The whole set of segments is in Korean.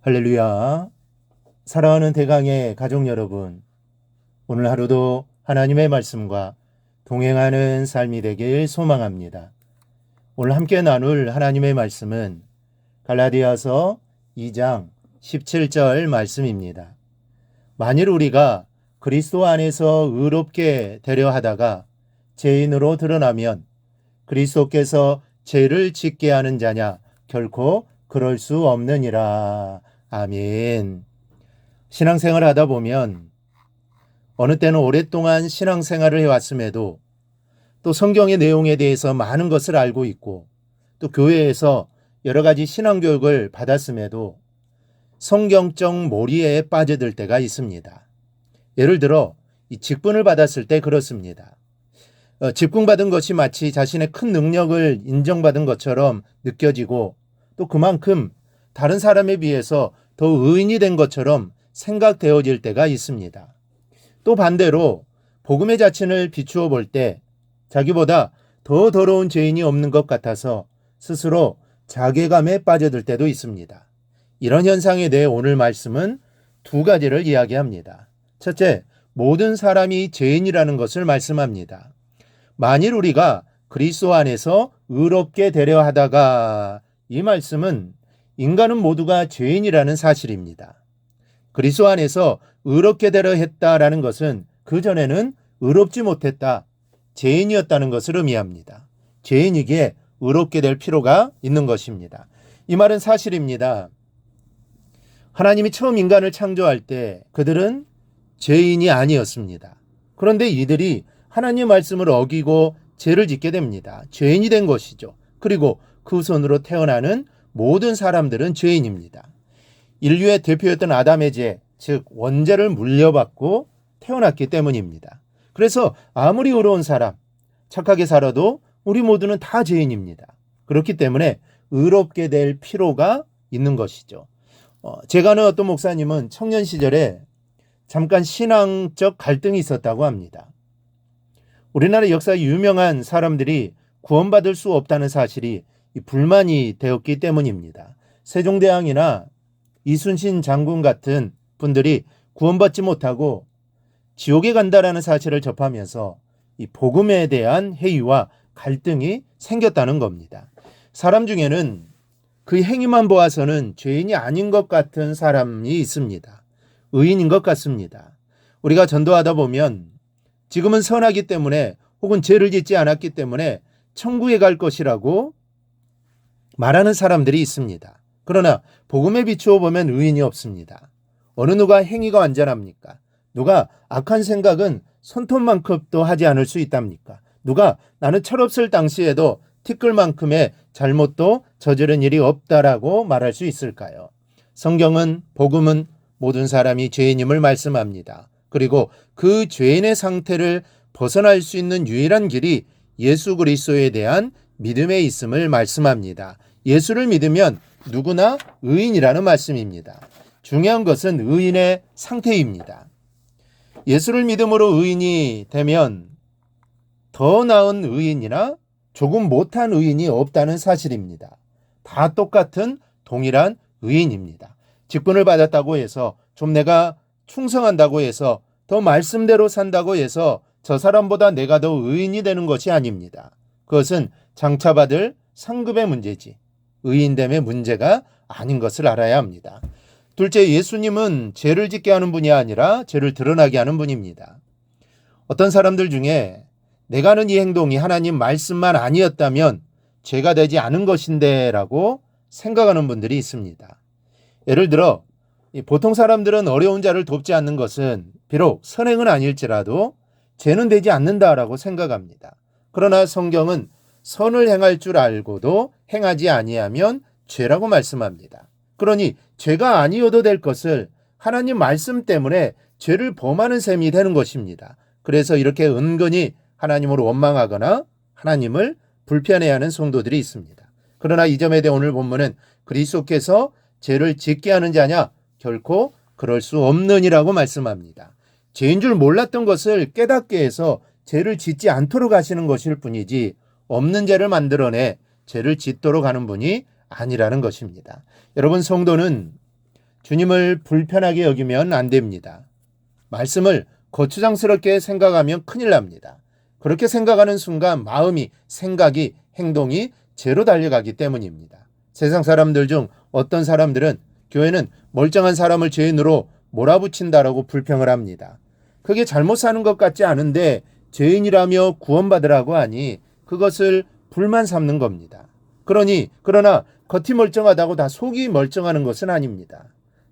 할렐루야. 사랑하는 대강의 가족 여러분, 오늘 하루도 하나님의 말씀과 동행하는 삶이 되길 소망합니다. 오늘 함께 나눌 하나님의 말씀은 갈라디아서 2장 17절 말씀입니다. 만일 우리가 그리스도 안에서 의롭게 되려 하다가 죄인으로 드러나면 그리스도께서 죄를 짓게 하는 자냐? 결코 그럴 수 없느니라. 아멘. 신앙생활을 하다 보면 어느 때는 오랫동안 신앙생활을 해왔음에도 또 성경의 내용에 대해서 많은 것을 알고 있고 또 교회에서 여러 가지 신앙교육을 받았음에도 성경적 몰이에 빠져들 때가 있습니다. 예를 들어 이 직분을 받았을 때 그렇습니다. 직분받은 것이 마치 자신의 큰 능력을 인정받은 것처럼 느껴지고 또 그만큼 다른 사람에 비해서 더 의인이 된 것처럼 생각되어질 때가 있습니다. 또 반대로 복음의 자신을 비추어 볼 때 자기보다 더 더러운 죄인이 없는 것 같아서 스스로 자괴감에 빠져들 때도 있습니다. 이런 현상에 대해 오늘 말씀은 두 가지를 이야기합니다. 첫째, 모든 사람이 죄인이라는 것을 말씀합니다. 만일 우리가 그리스도 안에서 의롭게 되려 하다가, 이 말씀은 인간은 모두가 죄인이라는 사실입니다. 그리스도 안에서 의롭게 되려 했다라는 것은 그전에는 의롭지 못했다, 죄인이었다는 것을 의미합니다. 죄인이기에 의롭게 될 필요가 있는 것입니다. 이 말은 사실입니다. 하나님이 처음 인간을 창조할 때 그들은 죄인이 아니었습니다. 그런데 이들이 하나님의 말씀을 어기고 죄를 짓게 됩니다. 죄인이 된 것이죠. 그리고 그 손으로 태어나는 모든 사람들은 죄인입니다. 인류의 대표였던 아담의 죄, 즉 원죄를 물려받고 태어났기 때문입니다. 그래서 아무리 의로운 사람, 착하게 살아도 우리 모두는 다 죄인입니다. 그렇기 때문에 의롭게 될 필요가 있는 것이죠. 제가 아는 어떤 목사님은 청년 시절에 잠깐 신앙적 갈등이 있었다고 합니다. 우리나라 역사에 유명한 사람들이 구원받을 수 없다는 사실이 불만이 되었기 때문입니다. 세종대왕이나 이순신 장군 같은 분들이 구원받지 못하고 지옥에 간다라는 사실을 접하면서 이 복음에 대한 회의와 갈등이 생겼다는 겁니다. 사람 중에는 그 행위만 보아서는 죄인이 아닌 것 같은 사람이 있습니다. 의인인 것 같습니다. 우리가 전도하다 보면 지금은 선하기 때문에 혹은 죄를 짓지 않았기 때문에 천국에 갈 것이라고 말하는 사람들이 있습니다. 그러나 복음에 비추어 보면 의인이 없습니다. 어느 누가 행위가 완전합니까? 누가 악한 생각은 손톱만큼도 하지 않을 수 있답니까? 누가 나는 철없을 당시에도 티끌만큼의 잘못도 저지른 일이 없다라고 말할 수 있을까요? 성경은, 복음은 모든 사람이 죄인임을 말씀합니다. 그리고 그 죄인의 상태를 벗어날 수 있는 유일한 길이 예수 그리스도에 대한 믿음에 있음을 말씀합니다. 예수를 믿으면 누구나 의인이라는 말씀입니다. 중요한 것은 의인의 상태입니다. 예수를 믿음으로 의인이 되면 더 나은 의인이나 조금 못한 의인이 없다는 사실입니다. 다 똑같은 동일한 의인입니다. 직분을 받았다고 해서 좀 내가 충성한다고 해서 더 말씀대로 산다고 해서 저 사람보다 내가 더 의인이 되는 것이 아닙니다. 그것은 장차 받을 상급의 문제지 의인됨의 문제가 아닌 것을 알아야 합니다. 둘째, 예수님은 죄를 짓게 하는 분이 아니라 죄를 드러나게 하는 분입니다. 어떤 사람들 중에 내가 하는 이 행동이 하나님 말씀만 아니었다면 죄가 되지 않은 것인데 라고 생각하는 분들이 있습니다. 예를 들어 보통 사람들은 어려운 자를 돕지 않는 것은 비록 선행은 아닐지라도 죄는 되지 않는다라고 생각합니다. 그러나 성경은 선을 행할 줄 알고도 행하지 아니하면 죄라고 말씀합니다. 그러니 죄가 아니어도 될 것을 하나님 말씀 때문에 죄를 범하는 셈이 되는 것입니다. 그래서 이렇게 은근히 하나님을 원망하거나 하나님을 불편해하는 성도들이 있습니다. 그러나 이 점에 대해 오늘 본문은 그리스도께서 죄를 짓게 하는 자냐? 결코 그럴 수 없느니라고 말씀합니다. 죄인 줄 몰랐던 것을 깨닫게 해서 죄를 짓지 않도록 하시는 것일 뿐이지 없는 죄를 만들어내 죄를 짓도록 하는 분이 아니라는 것입니다. 여러분, 성도는 주님을 불편하게 여기면 안 됩니다. 말씀을 거추장스럽게 생각하면 큰일 납니다. 그렇게 생각하는 순간 마음이, 생각이, 행동이 죄로 달려가기 때문입니다. 세상 사람들 중 어떤 사람들은 교회는 멀쩡한 사람을 죄인으로 몰아붙인다라고 불평을 합니다. 그게 잘못 사는 것 같지 않은데 죄인이라며 구원받으라고 하니 그것을 불만 삼는 겁니다. 그러나 겉이 멀쩡하다고 다 속이 멀쩡하는 것은 아닙니다.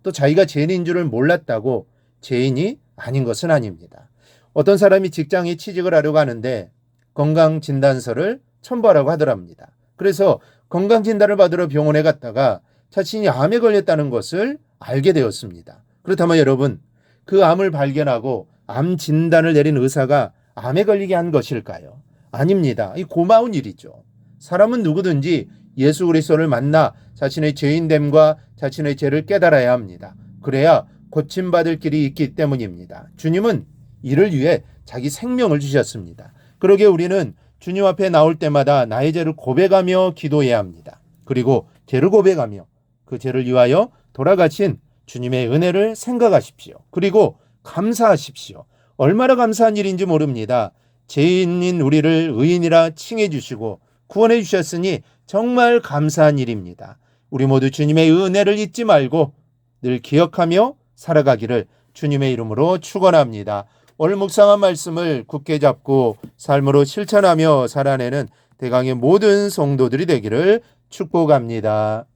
또 자기가 죄인인 줄을 몰랐다고 죄인이 아닌 것은 아닙니다. 어떤 사람이 직장에 취직을 하려고 하는데 건강진단서를 첨부하라고 하더랍니다. 그래서 건강진단을 받으러 병원에 갔다가 자신이 암에 걸렸다는 것을 알게 되었습니다. 그렇다면 여러분, 그 암을 발견하고 암 진단을 내린 의사가 암에 걸리게 한 것일까요? 아닙니다. 이 고마운 일이죠. 사람은 누구든지 예수 그리스도를 만나 자신의 죄인됨과 자신의 죄를 깨달아야 합니다. 그래야 고침받을 길이 있기 때문입니다. 주님은 이를 위해 자기 생명을 주셨습니다. 그러기에 우리는 주님 앞에 나올 때마다 나의 죄를 고백하며 기도해야 합니다. 그리고 죄를 고백하며 그 죄를 위하여 돌아가신 주님의 은혜를 생각하십시오. 그리고 감사하십시오. 얼마나 감사한 일인지 모릅니다. 죄인인 우리를 의인이라 칭해 주시고 구원해 주셨으니 정말 감사한 일입니다. 우리 모두 주님의 은혜를 잊지 말고 늘 기억하며 살아가기를 주님의 이름으로 축원합니다. 오늘 묵상한 말씀을 굳게 잡고 삶으로 실천하며 살아내는 대강의 모든 성도들이 되기를 축복합니다.